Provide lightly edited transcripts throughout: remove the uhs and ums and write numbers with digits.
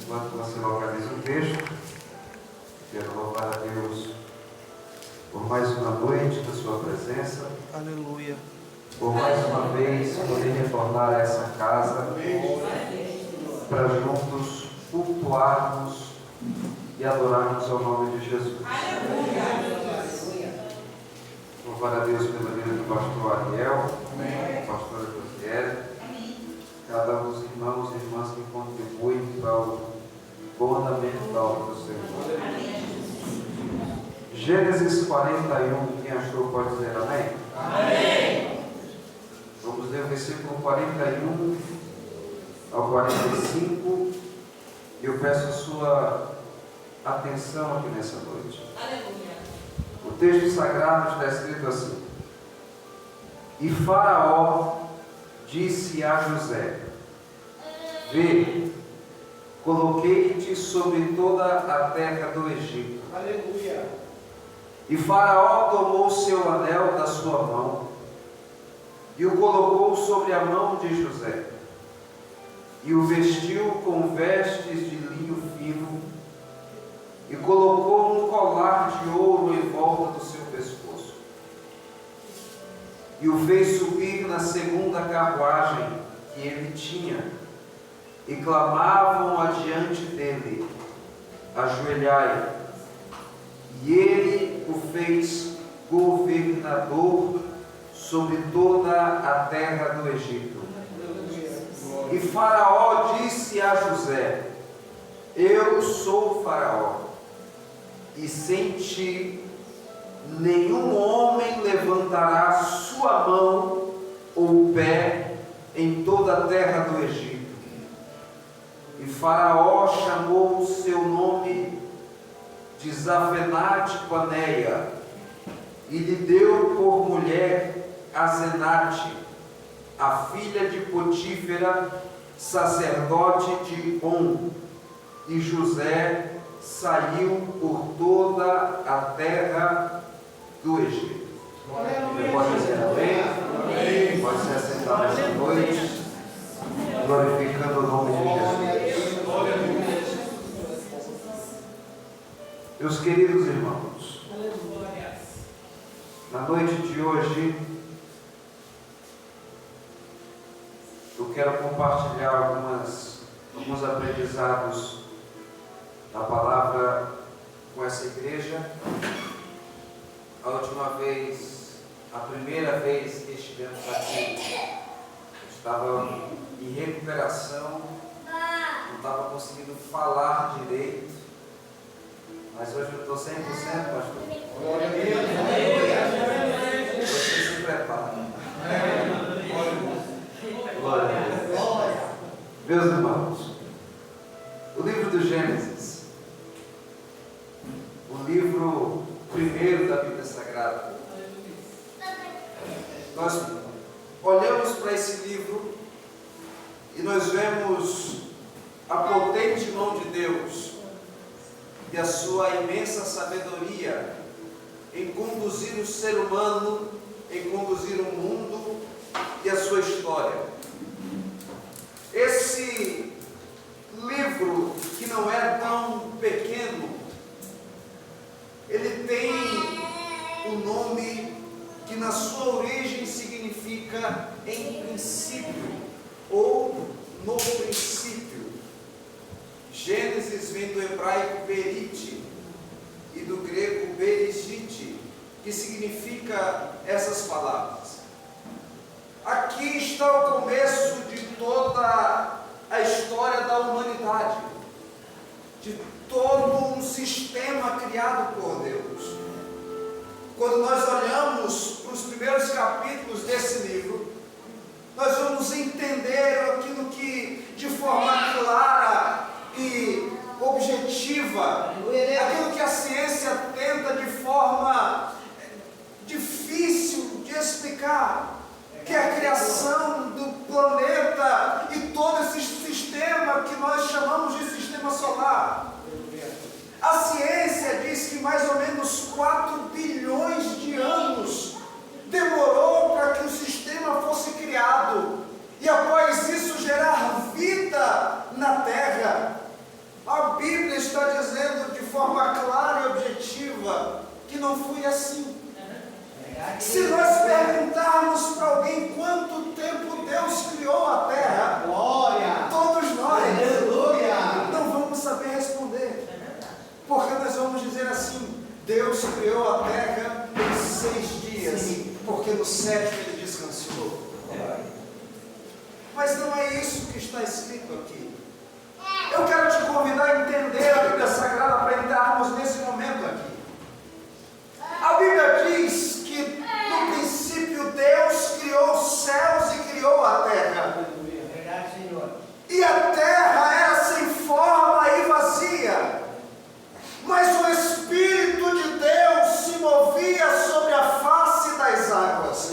Enquanto você localiza o texto, quero louvar a Deus por mais uma noite da sua presença. Aleluia. Por mais uma vez poder retornar a essa casa para juntos cultuarmos e adorarmos ao nome de Jesus. Louvar a Deus pela vida do pastor Ariel, pastora Josiel, cada um dos irmãos e irmãs que contribuem para o bom andamento da obra do Senhor. Gênesis 41, quem achou pode dizer amém? Amém. Vamos ler o versículo 41 ao 45 e eu peço a sua atenção aqui nessa noite. Aleluia. O texto sagrado está escrito assim: E Faraó disse a José: Vê, coloquei-te sobre toda a terra do Egito. Aleluia. E Faraó tomou seu anel da sua mão e o colocou sobre a mão de José, e o vestiu com vestes de linho fino, e colocou um colar de ouro em volta do seu pescoço, e o fez subir na segunda carruagem que ele tinha, e clamavam adiante dele: Ajoelhai. E ele o fez governador sobre toda a terra do Egito. E Faraó disse a José: Eu sou Faraó, e sem ti nenhum homem levantará sua mão ou pé em toda a terra do Egito. E Faraó chamou o seu nome de Zafenate-Paneia, e lhe deu por mulher Asenate, a filha de Potífera, sacerdote de On. E José saiu por toda a terra do Egito. Você pode dizer amém? Amém. Pode se assentar nessa noite, glorificando o nome de Jesus. Meus queridos irmãos, na noite de hoje, eu quero compartilhar alguns aprendizados da palavra com essa igreja. A última vez, a primeira vez que estivemos aqui, eu estava em recuperação, não estava conseguindo falar direito, mas hoje eu estou 100%, pastor. Glória a Deus. Você se prepara. Glória a Deus. Meus irmãos, o livro do Gênesis, o livro primeiro da Bíblia Sagrada, nós olhamos para esse livro e nós vemos a potente mão de Deus e a sua imensa sabedoria em conduzir o ser humano, em conduzir o mundo e a sua história. Esse livro, que não é tão pequeno, ele tem um nome que na sua origem significa em princípio, ou no princípio. Gênesis vem do hebraico berite e do grego berigite, que significa essas palavras. Aqui está o começo de toda a história da humanidade, de todo um sistema criado por Deus. Quando nós olhamos para os primeiros capítulos desse livro, nós vamos entender aquilo que de forma clara e objetiva, aquilo que a ciência tenta de forma difícil de explicar, que é a criação do planeta e todo esse sistema que nós chamamos de sistema solar. A ciência diz que mais ou menos 4 bilhões de anos demorou para que o sistema fosse criado e após isso gerar vida na Terra. não foi assim. Se nós perguntarmos para alguém quanto tempo Deus criou a terra, Glória! todos nós Aleluia! não vamos saber responder. Porque nós vamos dizer assim: Deus criou a terra em 6 dias, porque no 7º ele descansou. Mas não é isso que está escrito aqui. Eu quero te convidar a entender a Bíblia Sagrada para entrarmos nesse momento aqui. A Bíblia diz que no princípio Deus criou os céus e criou a terra. Verdade, Senhor. E a terra era sem forma e vazia. Mas o Espírito de Deus se movia sobre a face das águas.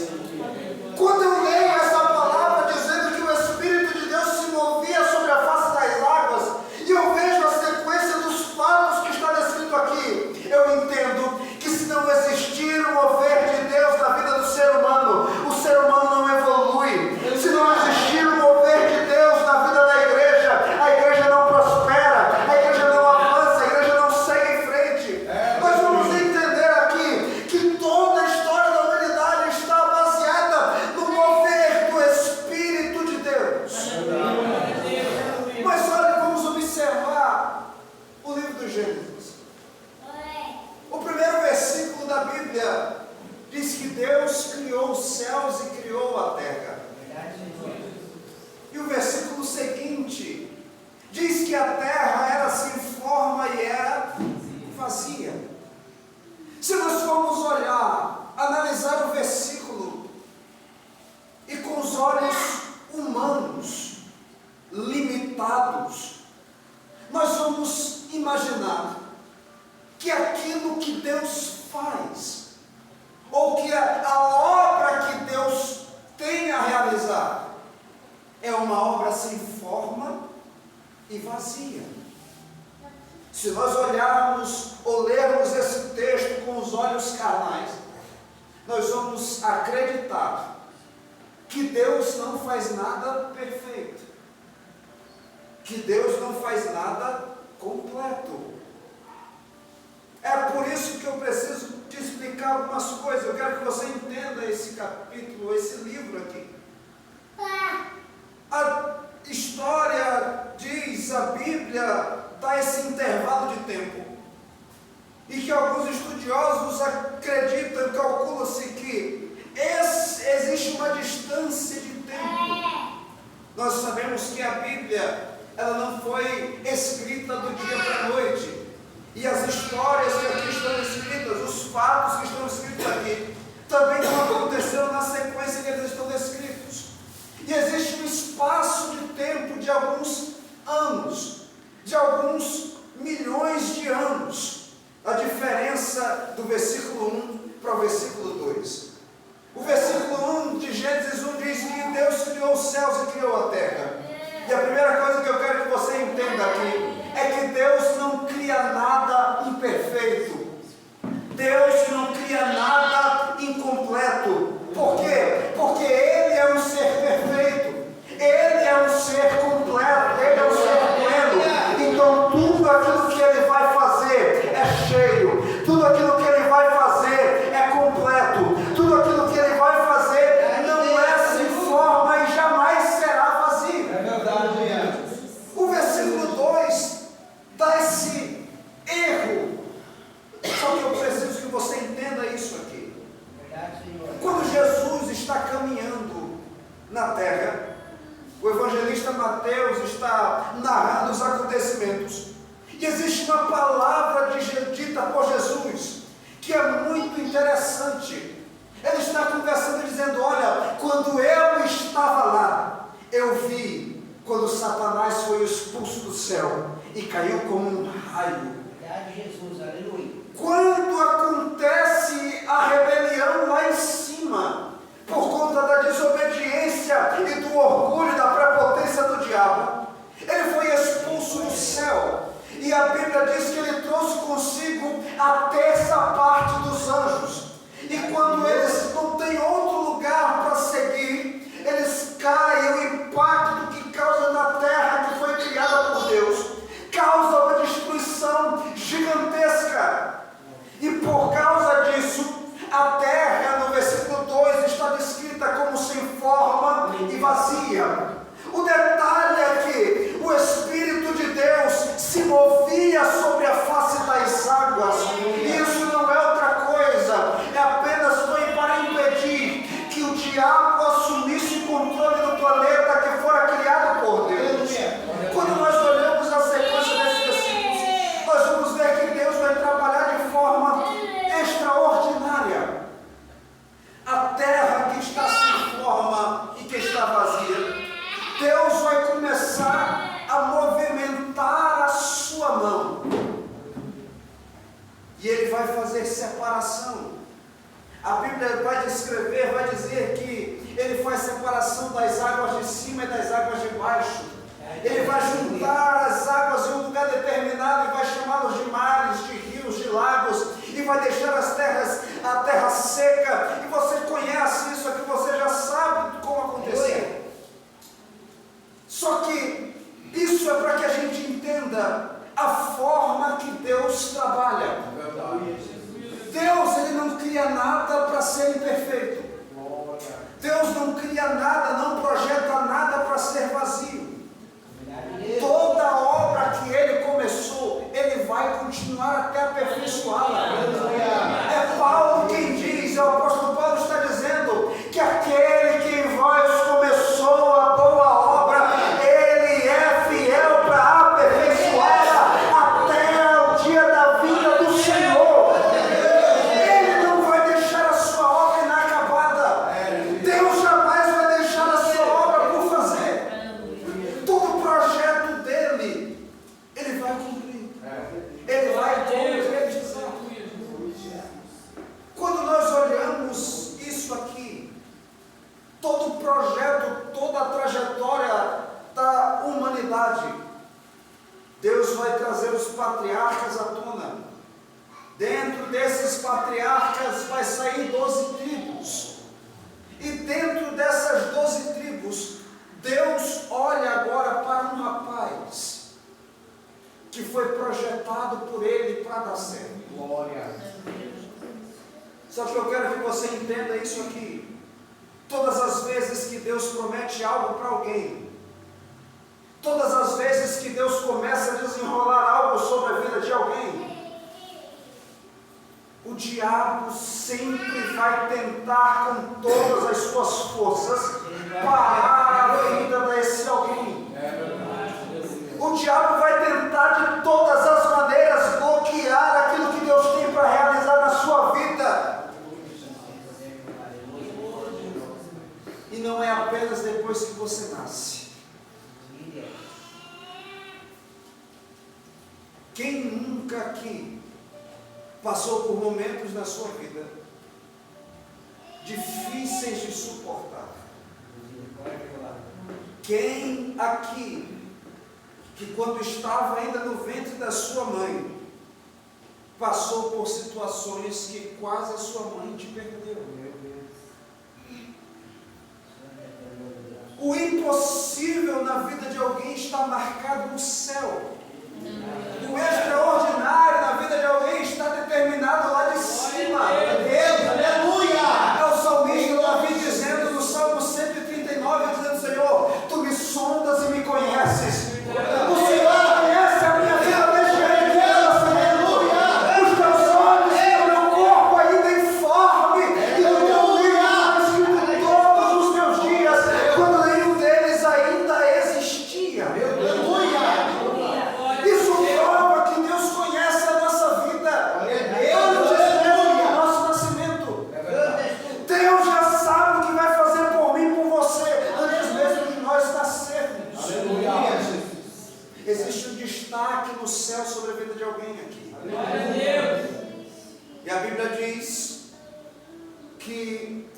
Quando eu leio essa palavra dizendo que o Espírito de Deus se movia sobre a face das águas, e eu vejo a sequência dos fatos que está descrito aqui, eu entendo que se não existir o mover de Deus na vida do ser humano, o ser humano não evolui. Se não existir o mover de Deus na vida da igreja, a igreja não prospera, a igreja não avança, a igreja não segue em frente. Nós vamos entender aqui que toda a história da humanidade está baseada no mover do Espírito de Deus. Mas olha, vamos observar o livro do Gênesis. O primeiro versículo da Bíblia diz que Deus criou os céus e criou a terra. E o versículo seguinte diz que a terra era sem forma e era vazia. Se nós formos olhar, analisar o versículo e com os olhos humanos, limitados, nós vamos imaginar que aquilo que Deus faz, ou que a obra que Deus tem a realizar, é uma obra sem forma e vazia. Se nós olharmos ou lermos esse texto com os olhos carnais, nós vamos acreditar que Deus não faz nada perfeito, que Deus não faz nada completo. É por isso que eu preciso te explicar algumas coisas. Eu quero que você entenda esse capítulo, esse livro aqui. A história diz, a Bíblia dá esse intervalo de tempo, e que alguns estudiosos acreditam, calcula-se que existe uma distância de tempo. Nós sabemos que a Bíblia, ela não foi escrita do dia para a noite. E as histórias que aqui estão escritas, os fatos que estão escritos aqui, também não aconteceram na sequência que eles estão descritos. E existe um espaço de tempo de alguns anos, de alguns milhões de anos, a diferença do versículo 1 para o versículo 2. O versículo 1 de Gênesis 1 diz que Deus criou os céus e criou a terra. E a primeira coisa que eu quero que você entenda aqui é que Deus não cria nada imperfeito. Deus não cria nada incompleto. Por quê? Porque Ele é um ser perfeito. Ele é um ser completo. Ele é um ser pleno. Então tudo aquilo que Ele vai fazer é cheio. Tudo aquilo que Ele vai fazer é completo. Tudo aquilo que Ele vai fazer não é sem forma e jamais será vazio. É verdade. O versículo 2 dá esse erro. Só que eu preciso que você entenda isso aqui. Quando Jesus está caminhando na terra, o evangelista Mateus está narrando os acontecimentos, e existe uma palavra dita por Jesus que é muito interessante. Ele está conversando dizendo: olha, quando eu estava lá, eu vi quando Satanás foi expulso do céu e caiu como um raio. Jesus, aleluia. Quando acontece a rebelião lá em cima, por conta da desobediência e do orgulho, da prepotência do diabo, ele foi expulso do céu. E a Bíblia diz que ele trouxe consigo a terça parte dos anjos. E quando eles não têm outro lugar para seguir, eles caem. O impacto que causa na terra que foi criada por Deus causa uma destruição gigantesca. E por causa disso, fazer separação. A Bíblia vai descrever, vai dizer que Ele faz separação das águas de cima e das águas de baixo. Ele vai juntar as águas em um lugar determinado e vai chamá-los de mares, de rios, de lagos, e vai deixar a terra seca. E você conhece isso aqui, você já sabe como aconteceu. Só que isso é para que a gente entenda a forma que Deus trabalha. Deus, Ele não cria nada para ser imperfeito. Deus não cria nada, não projeta nada para ser vazio. Toda obra que Ele começou, Ele vai continuar até aperfeiçoá-la. É Paulo quem diz, o apóstolo Paulo está dizendo que aquele que em vós começou a boa obra, Ele é fiel para aperfeiçoá-la até o dia da vinda do Senhor. Ele não vai deixar a sua obra inacabada. Deus jamais vai deixar a sua obra por fazer. Todo projeto dele, Ele vai cumprir. Ele vai concretizar. Quando nós olhamos isso aqui, todo projeto, toda a trajetória da humanidade, Deus vai trazer os patriarcas à tona. Dentro desses patriarcas vai sair 12 tribos. E dentro dessas 12 tribos, Deus olha agora para um rapaz que foi projetado por Ele para dar certo. Glória. Só que eu quero que você entenda isso aqui. Todas as vezes que Deus promete algo para alguém, todas as vezes que Deus começa a desenrolar algo sobre a vida de alguém, o diabo sempre vai tentar com todas as suas forças parar a vida desse alguém. O diabo vai tentar de todas as maneiras bloquear aquilo que Deus tem para realizar na sua vida. E não é apenas depois que você nasce. Quem nunca aqui passou por momentos na sua vida difíceis de suportar? Quem aqui, que quando estava ainda no ventre da sua mãe, passou por situações que quase a sua mãe te perdeu? O impossível na vida de alguém está marcado no céu. O extraordinário na vida de alguém está determinado lá de cima. Deus, aleluia! É o salmista Davi dizendo no Salmo 139, dizendo: Senhor, Tu me sondas e me conheces. O Senhor conhece a minha vida desde a criança, aleluia! Os Teus olhos e o meu corpo ainda informe, e no Teu livro está escrito todos os meus dias, quando nenhum deles ainda existia. Aleluia! Isso prova que Deus conhece a nossa vida antes mesmo do nosso nascimento. Deus já sabe o que vai fazer por mim e por você antes mesmo de nós nascermos. Existe um destaque no céu sobre a vida de alguém aqui. E a Bíblia diz que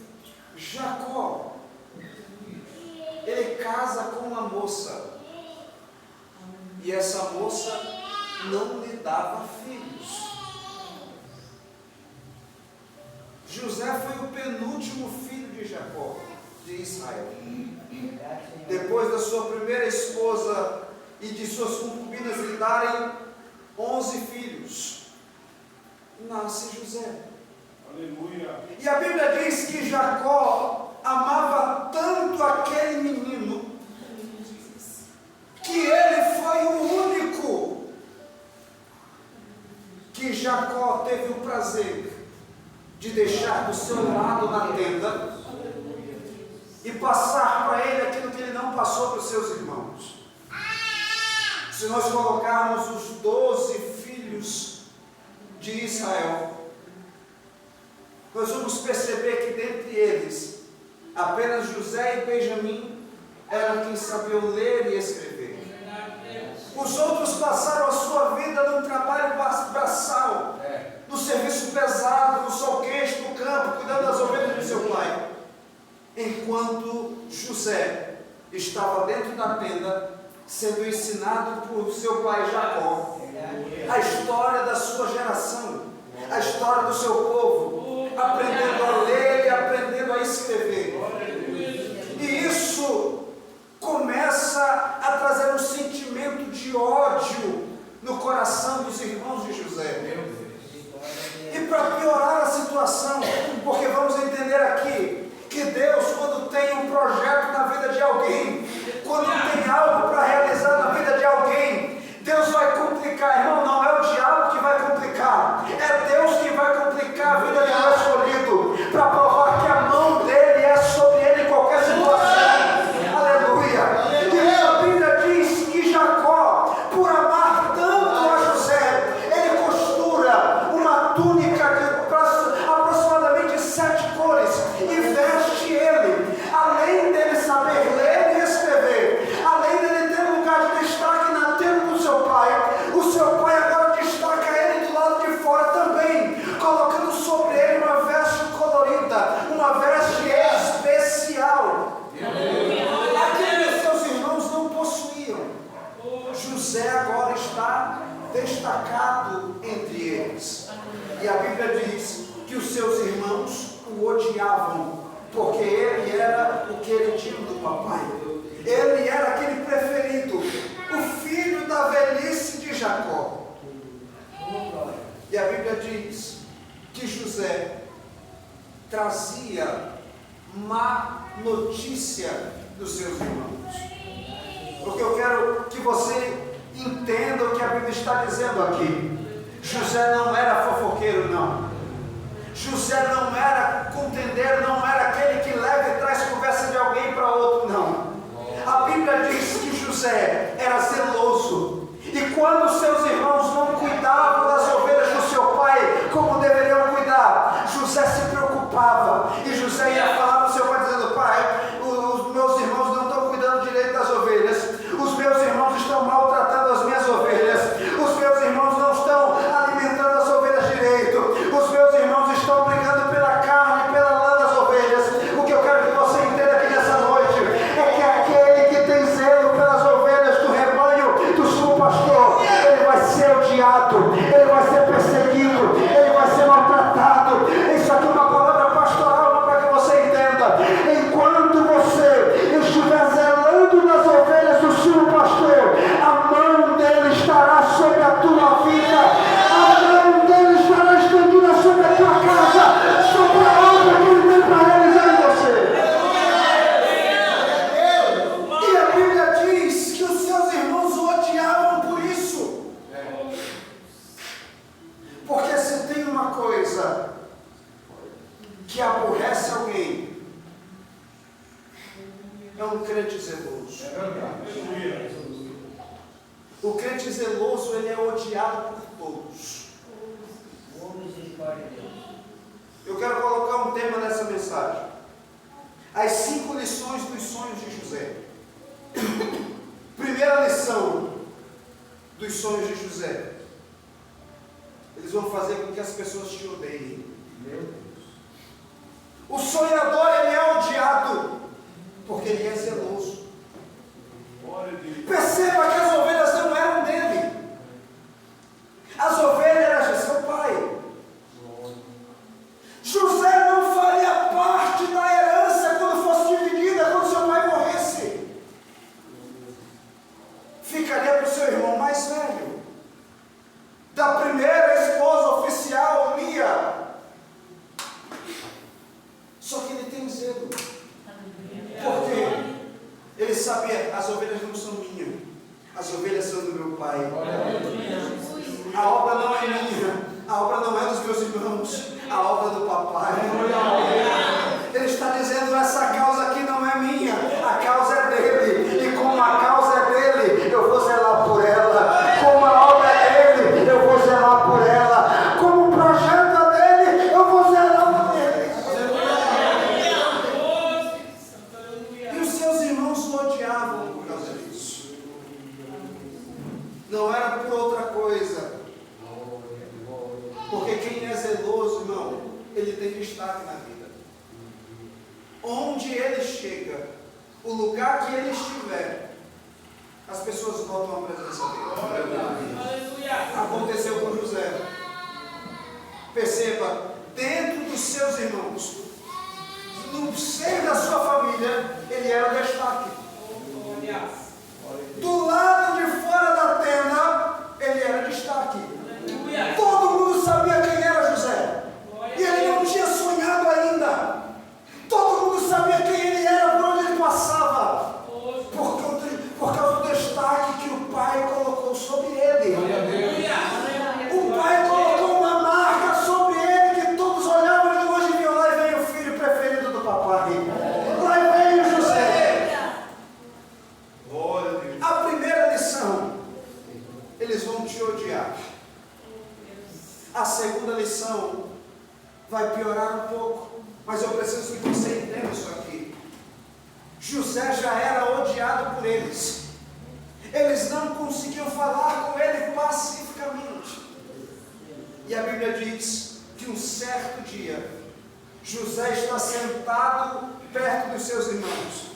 Jacó, ele casa com uma moça. E essa moça não lhe dava filhos. José foi o penúltimo filho de Jacó, de Israel. Depois da sua primeira esposa e de suas concubinas lhe darem 11 filhos, nasce José. Aleluia. E a Bíblia diz que Jacó amava tanto aquele menino que ele foi o único que Jacó teve o prazer de deixar do seu lado na tenda e passar para ele aquilo que ele não passou para os seus irmãos. Se nós colocarmos os 12 filhos de Israel, nós vamos perceber que dentre eles, apenas José e Benjamim eram quem sabiam ler e escrever. Os outros passaram a sua vida num trabalho braçal, no serviço pesado, no sol quente, no campo, cuidando das ovelhas de seu pai. Enquanto José estava dentro da tenda, sendo ensinado por seu pai Jacó, a história da sua geração, a história do seu povo, aprendendo a ler e aprendendo a escrever. E isso começa a trazer um sentimento de ódio no coração dos irmãos de José. E para piorar a situação, porque vamos entender aqui que Deus, quando tem um projeto na vida de alguém, quando tem algo para realizar na vida de alguém, Deus vai complicar, irmão. Não é o diabo que vai complicar, é Deus que vai complicar a vida de um escolhido, para provar que a mão dele é sobre ele em qualquer situação. Aleluia. E a Bíblia diz que Jacó, por amar tanto a José, ele costura uma túnica de aproximadamente 7 cores e veste ele. Além dele saber ler e escrever, além dele ter um lugar de destaque na tenda do seu pai, o seu pai agora destaca ele do lado de fora também, colocando sobre ele uma veste colorida, uma veste especial. Aquilo que seus irmãos não possuíam, José agora está destacado entre eles. E a Bíblia diz que os seus irmãos o odiavam, porque ele era o queridinho do papai. Ele era aquele preferido, o filho da velhice de Jacó. E a Bíblia diz que José trazia má notícia dos seus irmãos. Porque eu quero que você entenda o que a Bíblia está dizendo aqui. José não era fofoqueiro, não. José não era contendeiro, não era aquele que leva e traz conversa de alguém para outro, não. A Bíblia diz que José era zeloso. E quando seus irmãos não cuidavam das ovelhas do seu pai como deveriam cuidar, José se preocupava. E José ia falar para o seu pai dizendo: pai, os meus irmãos não estão cuidando direito das ovelhas. Os meus irmãos estão maltratando as minhas ovelhas. Os meus irmãos não estão alimentando as ovelhas direito. Os meus irmãos estão brigando pela carne, pela lã das ovelhas. O que eu quero que você entenda aqui nessa noite é que aquele que tem zelo pelas ovelhas do rebanho do seu pastor, ele vai ser odiado, ele vai ser perseguido, ele vai ser maltratado. Isso aqui é uma palavra pastoral para que você entenda. Enquanto você estiver zelando nas ovelhas do seu pastor, a mão dele estará sobre a tua vida, a mão dele estará estendida sobre a tua casa, sobre a obra que ele tem para realizar em você. E a Bíblia diz que os seus irmãos o odiavam por isso. Porque se tem uma coisa que aborrece alguém, é um crente zeloso. O crente zeloso, ele é odiado por todos. Eu quero colocar um tema nessa mensagem: as 5 lições dos sonhos de José. Primeira lição dos sonhos de José: eles vão fazer com que as pessoas te odeiem. Meu Deus. O sonhador, ele é odiado porque ele é zeloso. Perceba que as ovelhas não eram dele. As ovelhas eram de seu pai. José não faria parte da herança quando fosse dividida, quando seu pai morresse. Ficaria para o seu irmão mais velho, da primeira esposa oficial, Lia. Só que ele tem zelo. Por quê? Ele sabia: as ovelhas não são minhas, as ovelhas são do meu pai. A obra não é minha, a obra não é dos meus irmãos, a obra do papai. Ele está dizendo: essa causa aqui não é minha, a causa é dele. E como a causa é dele, eu vou zelar por ela. Como a obra é dele, eu vou zelar por ela. Como o projeto é dele, eu vou zelar por ele. E os seus irmãos o odiavam por causa disso. Não era por outra coisa. Porque quem é zeloso ele tem destaque na vida. Onde ele chega, o lugar que ele estiver, as pessoas notam a presença dele. Aconteceu com José. Perceba, dentro dos seus irmãos, no seio da sua família, ele era o destaque. Do lado de fora da tenda, ele era destaque. Todo mundo sabia quem era José. E ele não tinha sonhado ainda. Todo mundo sabia quem ele era, por onde ele passava. Por causa do destaque que o pai colocou sobre ele. O pai colocou uma marca sobre ele que todos olhavam de longe e viam: lá vem o filho preferido do papai. Lá vem o José. A primeira lição: eles vão te odiar. A segunda lição vai piorar um pouco, mas eu preciso que você entenda isso aqui. José já era odiado por eles. Eles não conseguiam falar com ele pacificamente. E a Bíblia diz que um certo dia, José está sentado perto dos seus irmãos.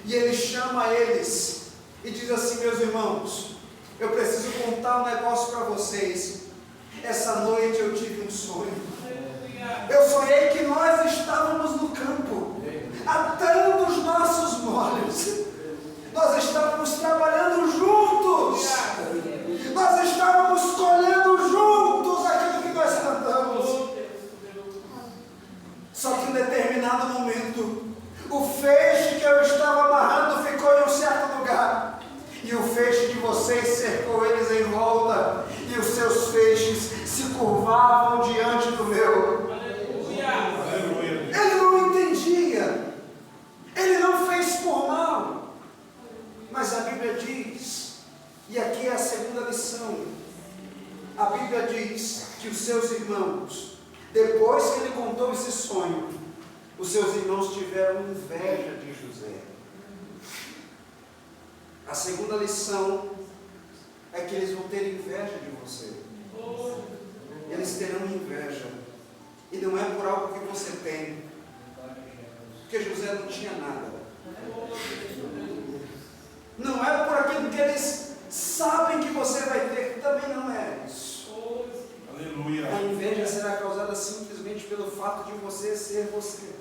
E ele chama eles e diz assim: meus irmãos, eu preciso contar um negócio para vocês. Essa noite eu tive um sonho. Eu sonhei que nós estávamos no campo, atando os nossos molhos. Nós estávamos trabalhando juntos. Nós estávamos colhendo juntos aquilo que nós plantamos. Só que em determinado momento, o feixe que eu estava amarrando ficou em um certo lugar. E o feixe de vocês cercou eles em volta. E os seus feixes se curvavam diante do meu. Ele não entendia. Ele não fez por mal. Mas a Bíblia diz, e aqui é a segunda lição, a Bíblia diz que os seus irmãos, depois que ele contou esse sonho, os seus irmãos tiveram inveja de José. A segunda lição é que eles vão ter inveja de você. Eles terão inveja. E não é por algo que você tem. Porque José não tinha nada. Não é por aquilo que eles sabem que você vai ter, que também não é isso. Aleluia. A inveja será causada simplesmente pelo fato de você ser você.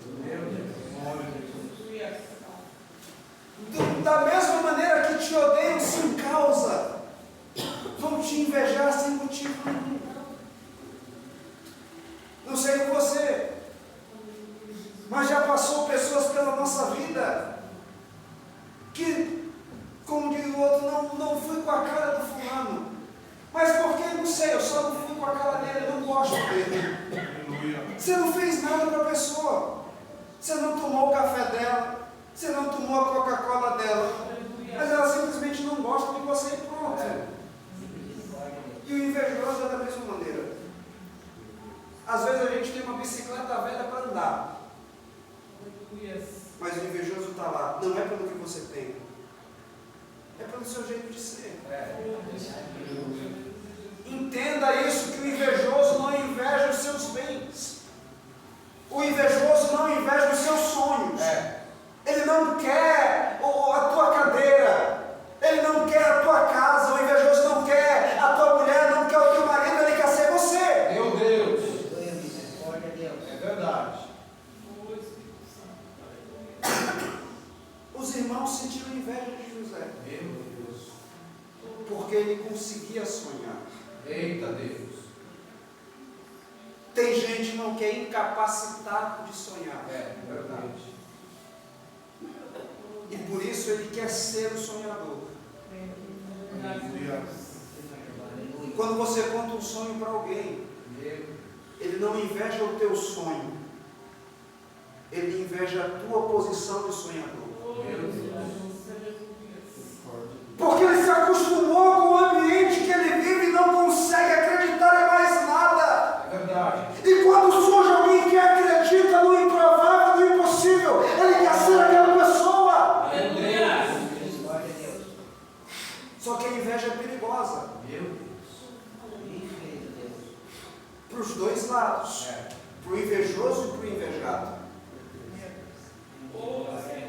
Da mesma maneira que te odeiam sem causa, vão te invejar sem motivo nenhum. Não sei com você, mas já passou pessoas pela nossa vida que, como diz o outro, não fui com a cara do fulano. Mas por que? Não sei, eu só não fui com a cara dele, não gosto dele. Você não fez nada para a pessoa. Você não tomou o café dela, você não tomou a Coca-Cola dela, mas ela simplesmente não gosta de você e pronto. E o invejoso é da mesma maneira. Às vezes a gente tem uma bicicleta velha para andar, mas o invejoso está lá. Não é pelo que você tem, é pelo seu jeito de ser. Entenda isso, que o invejoso não inveja os seus bens. O invejoso não inveja os seus sonhos. Ele não quer a tua cadeira. Ele não quer a tua casa. O invejoso não quer a tua mulher, não quer o teu marido. Ele quer ser você. Meu Deus. É verdade. Os irmãos sentiram inveja de José. Meu Deus. Porque ele conseguia sonhar. Eita Deus. Tem gente não que é incapacitado de sonhar. É verdade. E por isso ele quer ser o sonhador. Aleluia. Quando você conta um sonho para alguém, ele não inveja o teu sonho, ele inveja a tua posição de sonhador. Porque ele se acostumou com o ambiente que ele vive e não consegue acreditar em mais nada. É verdade. E quando surge alguém que acredita no improvável, no impossível, ele quer ser aquela pessoa. Só que a inveja é perigosa. Meu Deus. Para os dois lados. para o invejoso e para o invejado.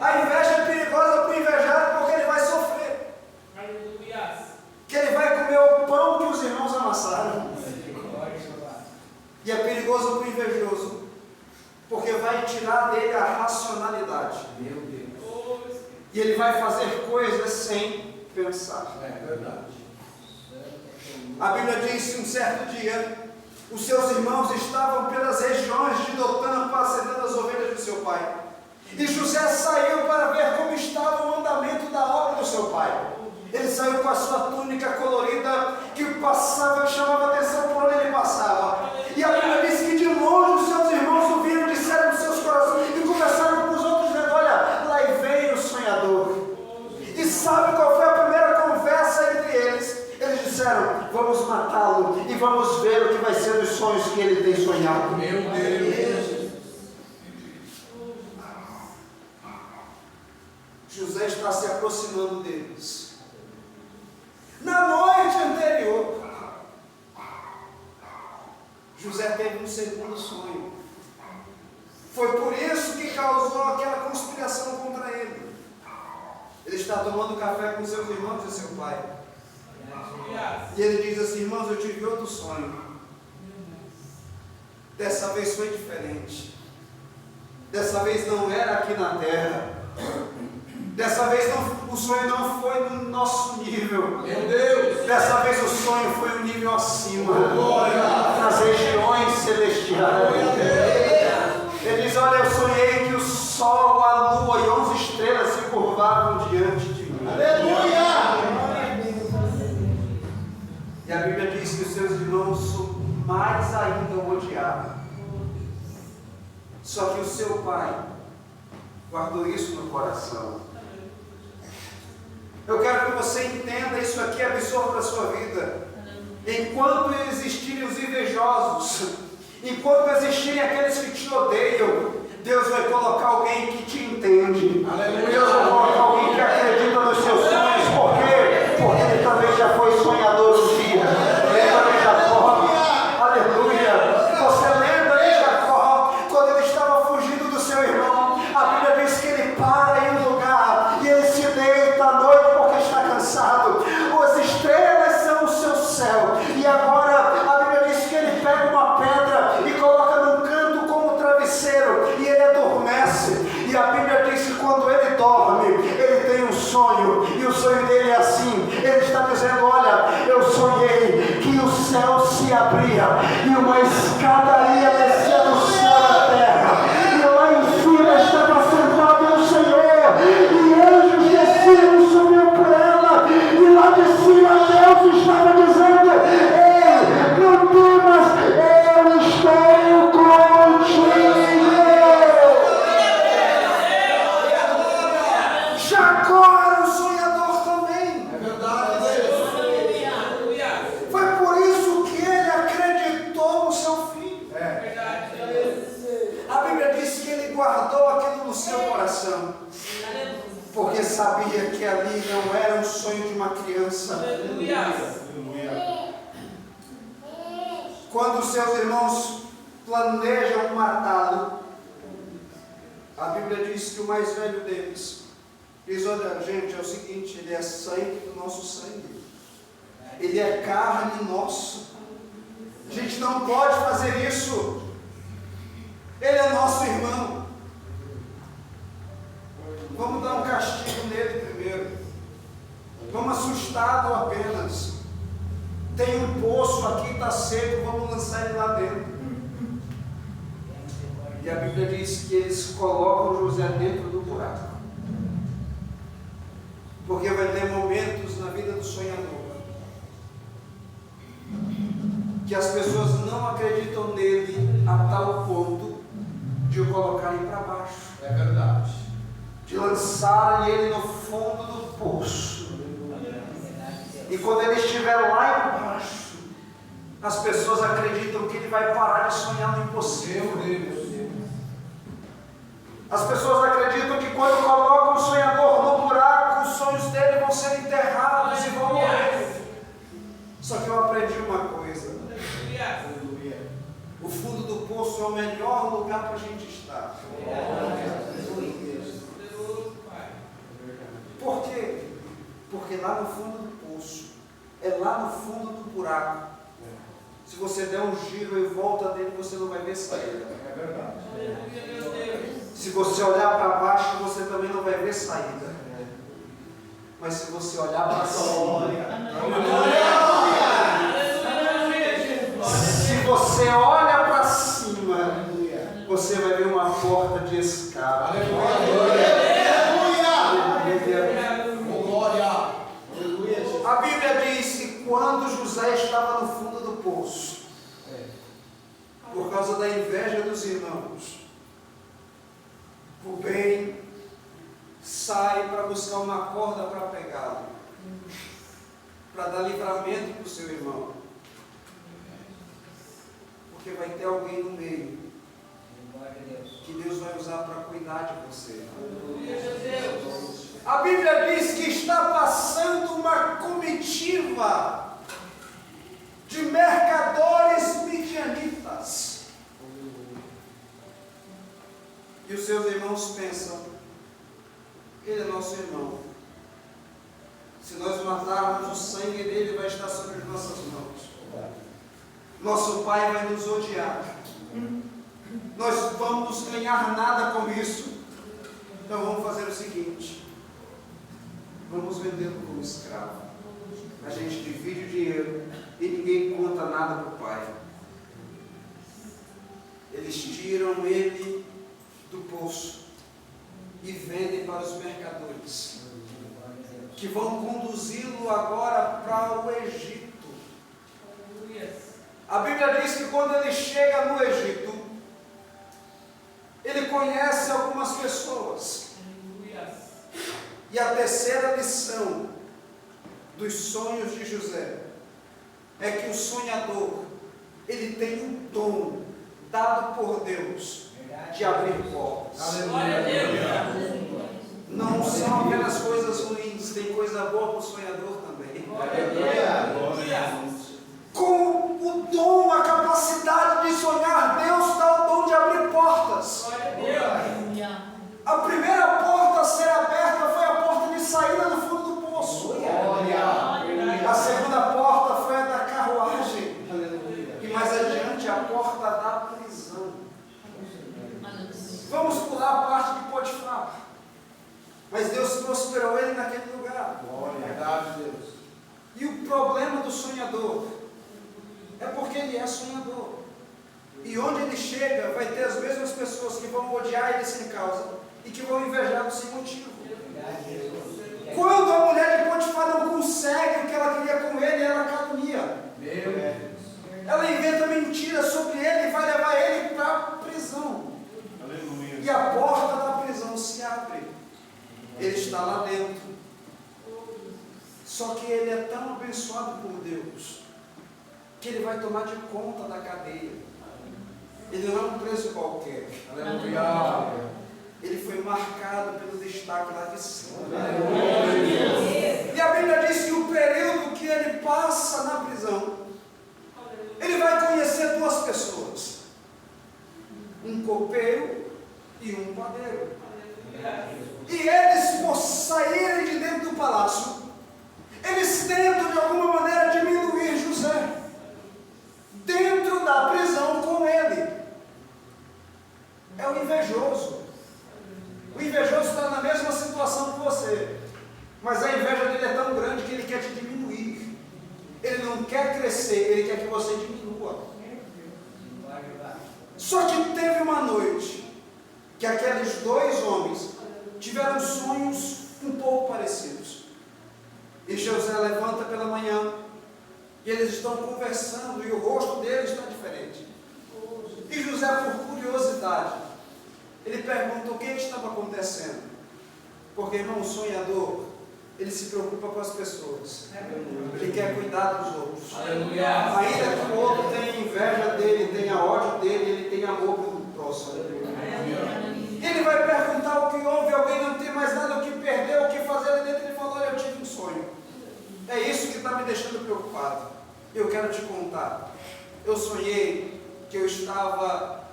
A inveja é perigosa para o invejado porque ele vai sofrer. Que ele vai comer o pão que os irmãos amassaram. E é perigoso para o invejoso porque vai tirar dele a racionalidade. Meu Deus. E ele vai fazer coisas sem pensar. É verdade. A Bíblia diz que um certo dia os seus irmãos estavam pelas regiões de Dotã apacentando as ovelhas do seu pai. E José saiu para ver como estava o andamento da obra do seu pai. Ele saiu com a sua túnica colorida que passava, chamava atenção por onde ele passava. E a Bíblia diz que de longe os seus irmãos o viram, disseram nos seus corações e começaram com os outros dizendo: olha, lá vem o sonhador. E sabe qual foi a primeira conversa entre eles? Eles disseram: vamos matá-lo e vamos ver o que vai ser dos sonhos que ele tem sonhado. Meu Deus. José está se aproximando deles. Na noite anterior, José teve um segundo sonho. Foi por isso que causou aquela conspiração contra ele. Ele está tomando café com seus irmãos e seu pai. E ele diz assim: irmãos, eu tive outro sonho. Dessa vez foi diferente. Dessa vez não era aqui na terra. Dessa vez o sonho não foi no nosso nível. Meu Deus. Dessa vez o sonho foi um nível acima. Glória. Nas regiões celestiais. Ele diz: olha, eu sonhei que o sol, a lua e 11 estrelas se curvavam diante de mim. Aleluia! E a Bíblia diz que os seus irmãos mais ainda o odiavam. Só que o seu pai guardou isso no coração. Eu quero que você entenda isso aqui, absorva para a sua vida. Enquanto existirem os invejosos, enquanto existirem aqueles que te odeiam, Deus vai colocar alguém que te entende. Aleluia. Deus vai colocar alguém que acredita nos seus sonhos. Por quê? Porque ele também já foi sonhador um dia. Lembra de Jacó? Aleluia. Você lembra de Jacó, quando ele estava fugindo do seu irmão? A Bíblia diz que ele para em um lugar e ele se deita à noite porque está cansado. As estrelas são o seu céu. E agora a Bíblia diz que ele pega uma pedra e coloca num canto como travesseiro e ele adormece. E a Bíblia diz que quando ele dorme, ele tem um sonho. E o sonho dele é assim: ele está dizendo: olha, eu sonhei que o céu se abria e uma escadaria descia do céu à terra. E lá em cima estava sentado o Senhor. E anjos desciam, subiam por ela. E lá de cima Deus estava dizendo: ei, não temas, eu estou contigo. Jacó era um sonhador também. É verdade, Deus. Foi por isso que ele acreditou no seu filho. A Bíblia diz que ele guardou aquilo no seu coração, porque sabia que ali não era um sonho de uma criança. Quando os seus irmãos planejam matá-lo, a Bíblia diz que o mais velho deles diz: olha, gente, é o seguinte, ele é sangue do nosso sangue, ele é carne nossa, a gente não pode fazer isso, ele é nosso irmão, vamos dar um castigo nele primeiro, vamos assustá-lo apenas, tem um poço aqui, está seco, vamos lançar ele lá dentro. E a Bíblia diz que eles colocam José dentro do buraco, porque vai ter momentos na vida do sonhador que as pessoas não acreditam nele a tal ponto de o colocarem para baixo, É verdade. de lançarem ele no fundo do poço. E quando ele estiver lá embaixo, as pessoas acreditam que ele vai parar de sonhar no impossível. Meu Deus. As pessoas acreditam que quando colocam o sonhador no buraco, os sonhos dele vão ser enterrados e vão morrer. Só que eu aprendi uma coisa: O fundo do poço é o melhor lugar para a gente estar. Por quê? Porque lá no fundo do poço, é lá no fundo do buraco. Se você der um giro e volta dele, você não vai ver saída. É verdade. Se você olhar para baixo, você também não vai ver saída. Mas se você olhar para cima, se você olha para cima, você vai ver uma porta de escape. A Bíblia diz que quando José estava no fundo do poço, por causa da inveja dos irmãos, Rubem sai para buscar uma corda para pegá-lo, para dar livramento para o seu irmão, porque vai ter alguém no meio que Deus vai usar para cuidar de você. A Bíblia diz que está passando uma comitiva de mercadores midianitas. E os seus irmãos pensam: ele é nosso irmão. Se nós matarmos, o sangue dele vai estar sobre as nossas mãos. Nosso pai vai nos odiar. Nós vamos ganhar nada com isso. Então vamos fazer o seguinte: vamos vendê-lo como escravo. A gente divide o dinheiro e ninguém conta nada para o pai. Eles tiram ele do poço e vendem para os mercadores, que vão conduzi-lo agora para o Egito. A Bíblia diz que quando ele chega no Egito, ele conhece algumas pessoas. E a terceira lição dos sonhos de José é que o sonhador, ele tem um dom dado por Deus de abrir portas. Não são apenas coisas ruins, tem coisa boa para o sonhador também. Com o dom, a capacidade de sonhar, Deus dá o dom de abrir portas. A primeira porta a ser aberta foi a porta de saída do fundo do poço. A segunda porta foi a da carruagem. E mais adiante a porta da prisão. Vamos pular a parte de Potifar. Mas Deus prosperou ele naquele lugar. Verdade, Deus. E o problema do sonhador é porque ele é sonhador. E onde ele chega, vai ter as mesmas pessoas que vão odiar ele sem causa e que vão invejá-lo sem motivo. Quando a mulher de Potifar não consegue o que ela queria com ele, ela calunia. Ela inventa mentiras sobre ele e vai levar ele para a prisão. Aleluia. E a porta da prisão se abre. Ele está lá dentro. Só que ele é tão abençoado por Deus que ele vai tomar de conta da cadeia. Ele não é um preso qualquer. Aleluia. Ele foi marcado pelo destaque lá de cima. E a Bíblia diz que o período que ele passa na prisão, ele vai conhecer duas pessoas: um copeiro e um padeiro. E eles, por saírem de dentro do palácio, eles tentam de alguma maneira diminuir José dentro da prisão com ele. É o invejoso. O invejoso está na mesma situação que você, mas a inveja dele é tão grande que ele quer te diminuir. Ele não quer crescer, ele quer que você diminua. Só que teve uma noite que aqueles dois homens tiveram sonhos um pouco parecidos. E José levanta pela manhã e eles estão conversando e o rosto deles está diferente. E José, por curiosidade, ele pergunta o que estava acontecendo. Porque, irmão, o sonhador, ele se preocupa com as pessoas. Ele quer cuidar dos outros. Aleluia. Ainda que o outro tenha inveja dele, tenha ódio dele, ele tem amor pelo próximo. Ele vai perguntar o que houve, alguém não tem mais nada, o que perdeu, o que fazer ali dentro. Ele falou: olha, eu tive um sonho. É isso que está me deixando preocupado. Eu quero te contar. Eu sonhei que eu estava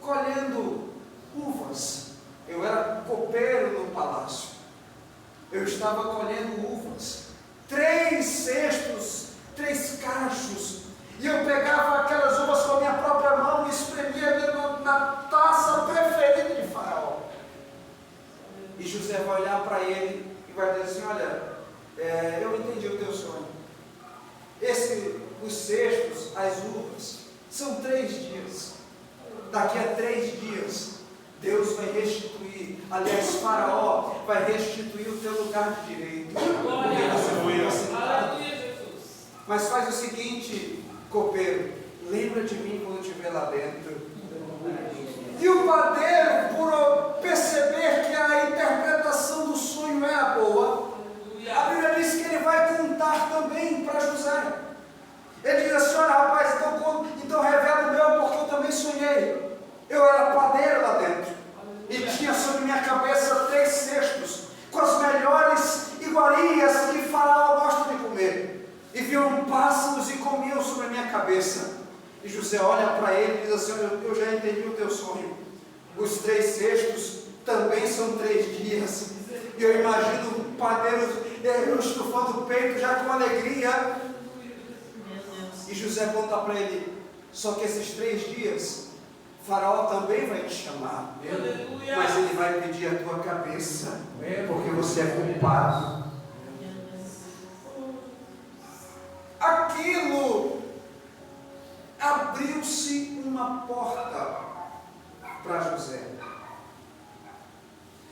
colhendo uvas. Eu era copeiro no palácio. Eu estava colhendo uvas. 3 cestos, 3 cachos. E eu pegava aquelas uvas com a minha própria mão e espremia na taça preferida de Faraó. E José vai olhar para ele e vai dizer assim: olha, eu entendi o teu sonho. Os cestos, as uvas, são 3 dias. Daqui a 3 dias, Deus vai restituir. Aliás, Faraó vai restituir o teu lugar de direito. Porque você foi inocentado. Mas faz o seguinte, copeiro, lembra de mim quando eu estiver lá dentro. E o padeiro, por perceber que a interpretação do sonho é a boa, a Bíblia diz que ele vai contar também para José. Ele diz assim: olha, rapaz, então revela o meu, porque eu também sonhei. Eu era padeiro lá dentro e tinha sobre minha cabeça 3 cestos com as melhores iguarias que Faraó gosta de comer. E viam pássaros e comiam sobre a minha cabeça. E José olha para ele e diz assim: olha, eu já entendi o teu sonho. Os 3 cestos também são 3 dias. E eu imagino o padeiro estufando o peito já com alegria. E José conta para ele: só que esses 3 dias, Faraó também vai te chamar. Mas ele vai pedir a tua cabeça, porque você é culpado. Aquilo abriu-se uma porta para José.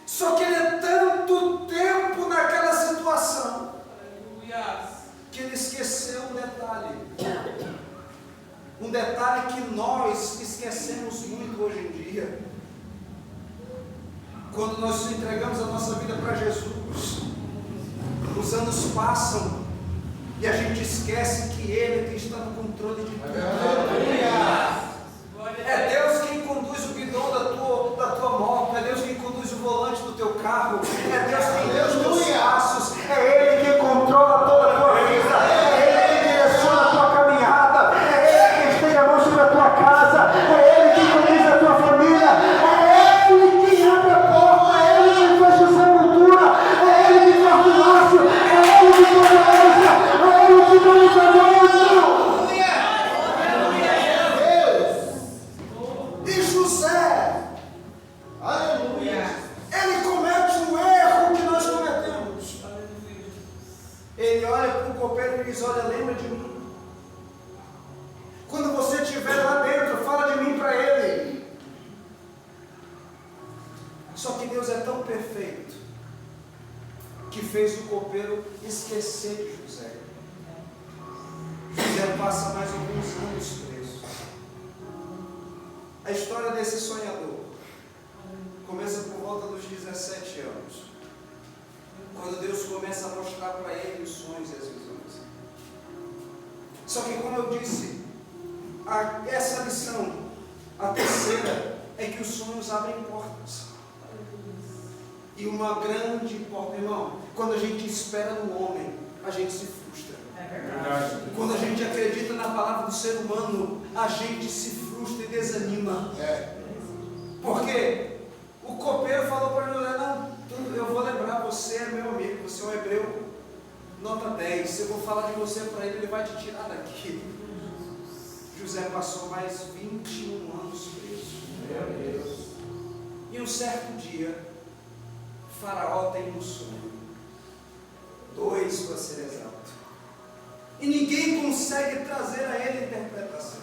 Só que ele é tanto tempo naquela situação que ele esqueceu um detalhe. Um detalhe que nós esquecemos muito hoje em dia. Quando nós entregamos a nossa vida para Jesus, os anos passam e a gente esquece que Ele é quem está no controle de tudo. É Deus quem conduz o guidão da tua moto, é Deus quem conduz o volante do teu carro, é Deus quem guia os teus passos, é Ele quem controla toda a tua vida, é Ele quem direciona a tua caminhada, é Ele quem estende a mão sobre a tua casa, é Ele quem conduz a tua família, é Ele quem abre a porta, é Ele quem fecha a sepultura, é Ele que corta o laço, é Ele que fortalece, é Ele que dá o livramento. E José, ele comete o erro que nós cometemos. Ele olha para o copeiro e diz: olha, lembra de mim. Quando você estiver lá dentro, fala de mim para ele. Só que Deus é tão perfeito que fez o copeiro esquecer de José. José passa mais alguns anos preso. A história desse sonhador começa por volta dos 17 anos, quando Deus começa a mostrar para ele os sonhos e as visões. Só que, como eu disse, essa lição, a terceira, é que os sonhos abrem portas. E uma grande porta, irmão, quando a gente espera no homem, a gente se frustra. Quando a gente acredita na palavra do ser humano, a gente se frustra e desanima. Porque o copeiro falou para José: não, eu vou lembrar, você é meu amigo, você é um hebreu nota 10, se eu vou falar de você para ele, ele vai te tirar daqui. José passou mais 21 anos preso. Meu Deus. E um certo dia, Faraó tem um sonho, 2 para ser exato, e ninguém consegue trazer a ele a interpretação.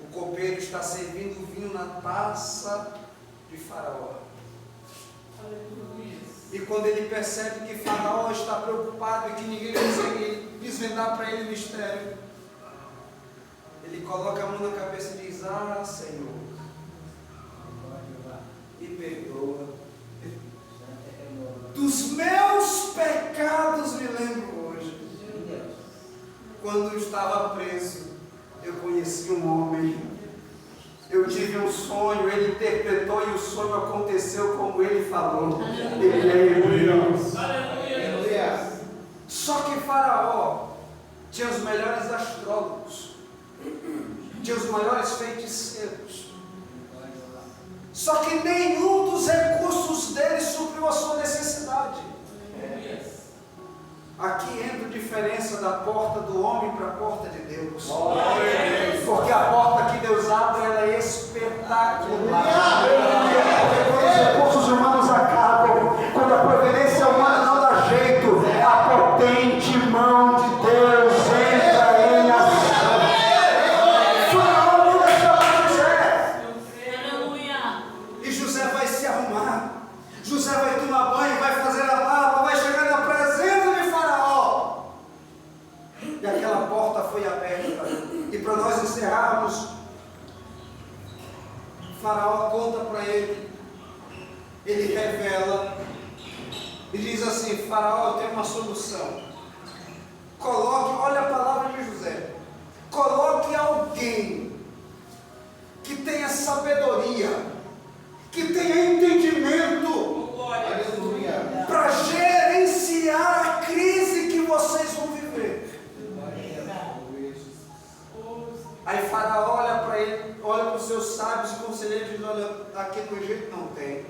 O copeiro está servindo vinho na taça de Faraó. E quando ele percebe que Faraó está preocupado e que ninguém consegue desvendar para ele o mistério, ele coloca a mão na cabeça e diz: ah, Senhor, me perdoa. Dos meus pecados me lembro hoje. Quando eu estava preso, eu conheci um homem. Eu tive um sonho, ele interpretou e o sonho aconteceu como ele falou. Ele é hebreu. Só que Faraó tinha os melhores astrólogos, tinha os maiores feiticeiros. Só que nenhum dos recursos dele supriu a sua necessidade. Aqui entra a diferença da porta do homem para a porta de Deus. Porque a porta que Deus abre, ela é espetacular. Porque quando os recursos humanos acabam, quando a providência humana não dá jeito, a potente mão de Deus entra em ação. Faraó não deixava José. E José vai se arrumar. José vai tomar banho, vai fazer a barba, vai chegar na presença de Faraó. E aquela porta foi aberta. E para nós encerrarmos, Faraó conta para ele. Ele revela e diz assim: Faraó, eu tenho uma solução. Coloque, olha a palavra de José, coloque alguém que tenha sabedoria, que tenha entendimento para gerenciar a crise que vocês vão viver. Aí Faraó olha para ele, olha para os seus sábios e conselheiros e diz: olha, aqui no Egito não tem,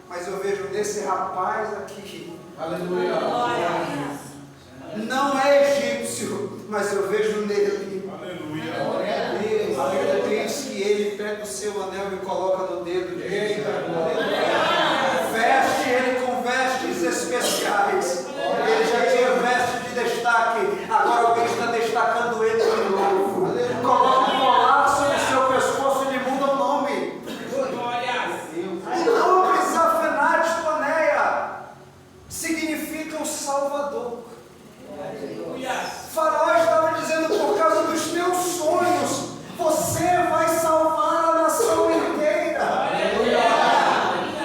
mas eu vejo nesse rapaz aqui. Aleluia. Não é egípcio, mas eu vejo nele. Aleluia. A Bíblia diz que ele pega o seu anel e coloca no dedo de José. Veste ele com vestes especiais. Ele já tinha vestes de destaque, agora alguém está destacando ele de novo. Coloca um colar sobre o seu pescoço e lhe muda o nome. O nome Zafenate Toneia significa o Salvador. Faraó estava dizendo: por causa dos teus sonhos, você vai salvar a nação inteira.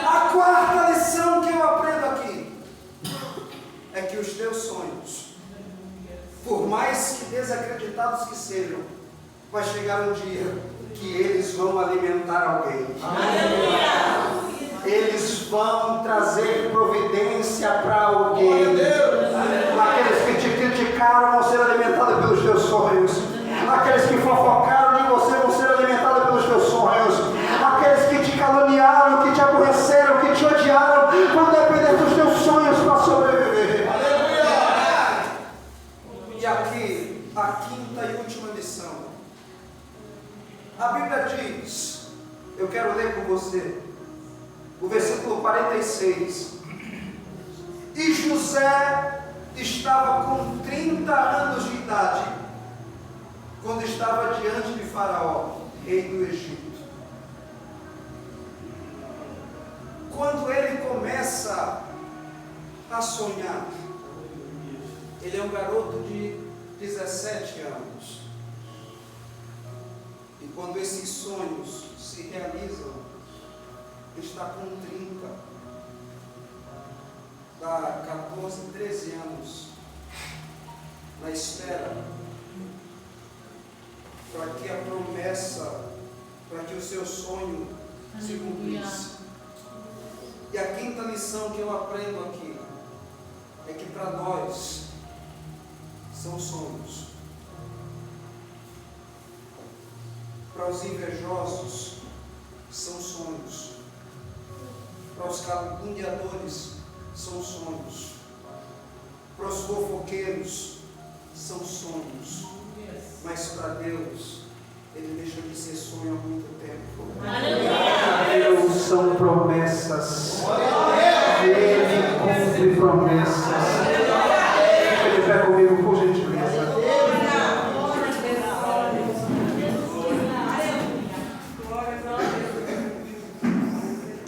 A quarta lição que eu aprendo aqui é que os teus sonhos, por mais que desacreditados que sejam, vai chegar um dia que eles vão alimentar alguém. Eles vão trazer providência para alguém. Aqueles que te criticaram vão ser alimentados pelos teus sonhos. Aqueles que fofocaram de você vão ser alimentados pelos teus sonhos. Aqueles que te caluniaram, que te aborreceram, que te odiaram, vão depender dos teus sonhos para sobreviver. E aqui, a quinta e última lição. A Bíblia diz, eu quero ler com você, o versículo 46. E José estava com 30 anos de idade, quando estava diante de Faraó, rei do Egito. Quando ele começa a sonhar, ele é um garoto de 17 anos. E quando esses sonhos se realizam, ele está com 30, dá 14, 13 anos, na espera, para que a promessa, para que o seu sonho se cumprisse. E a quinta lição que eu aprendo aqui é que para nós são sonhos. Para os invejosos são sonhos. Para os caluniadores são sonhos. Para os fofoqueiros são sonhos. Mas para Deus, Ele deixa de ser sonho há muito tempo. Aleluia. Deus são promessas. Ele cumpre promessas.